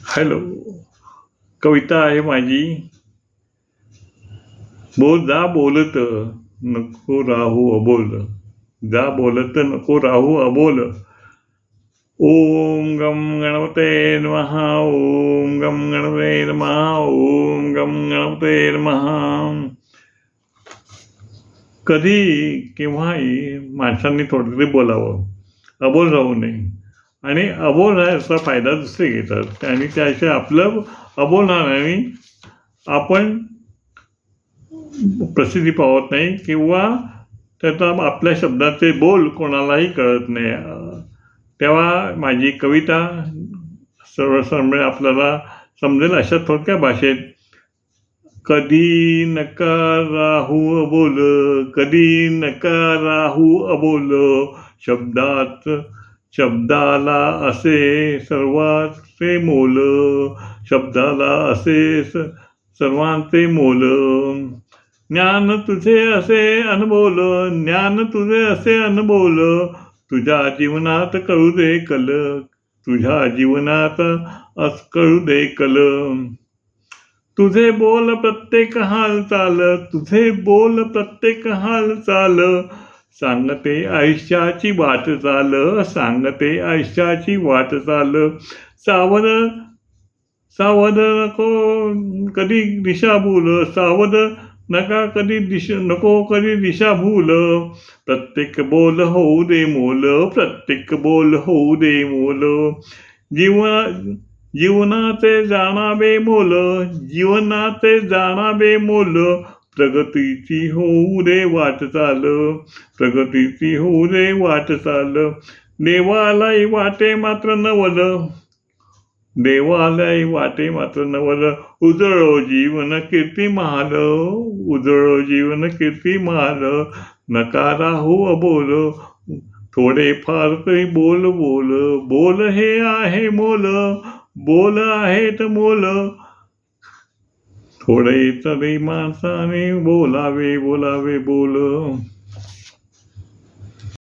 Hello, कविता आहे माझी. बोल जा बोलत, नको राहू अबोल. जा बोलत, नको राहू अबोल. ओम गम गणपते नमः. ओम गम गणपते नमः. ओम गम गणपते नमः. कधी केव्हाही माणसांनी थोडं तरी बोलावं, अबोल राहू नये. आणि अबोल राहायचा फायदा दुसरे घेतात आणि त्याशिवाय आपलं अबोल राहण्याने आपण प्रसिद्धी पावत नाही किंवा त्याचा आपल्या शब्दाचे बोल कोणालाही कळत नाही. तेव्हा माझी कविता सर्वसामान्य आपल्याला समजेल अशा थोडक्या भाषेत. कधी नका राहू अबोल, कधी नका राहू अबोल. शब्दाला असे सर्वांचे मोल, शब्दाला असे सर्वांचे मोल. ज्ञान तुझे असे अनमोल, ज्ञान तुझे असे अनमोल. तुझ्या जीवनात कळू दे कल, तुझ्या जीवनात कळू दे कल. तुझे बोल प्रत्येक हालचाल, तुझे बोल प्रत्येक हालचाल. सांगते आयुष्याची वाटचाल, सांगते आयुष्याची वाटचाल. सावध सावध नको कधी दिशाभूल, सावध नको कधी दिशाभूल. प्रत्येक बोल होऊ दे मोल, प्रत्येक बोल होऊ दे मोल. जीवनाचे जाणावे मोल, जीवनाचे जाणावे मोल. प्रगतीची होऊ दे वाटचाल, प्रगतीची होऊ दे वाटचाल. देवालाही वाटे मात्र नवल, देवालाही वाटे मात्र नवल. उजळो जीवन कीर्तिमान, उजळो जीवन कीर्तिमान. नका राहू अबोल, थोडे फार तरी बोल बोल. बोल हे आहे मोल, बोल आहेत मोल. थोडे तरी माणसाने बोलावे बोलावे बोल.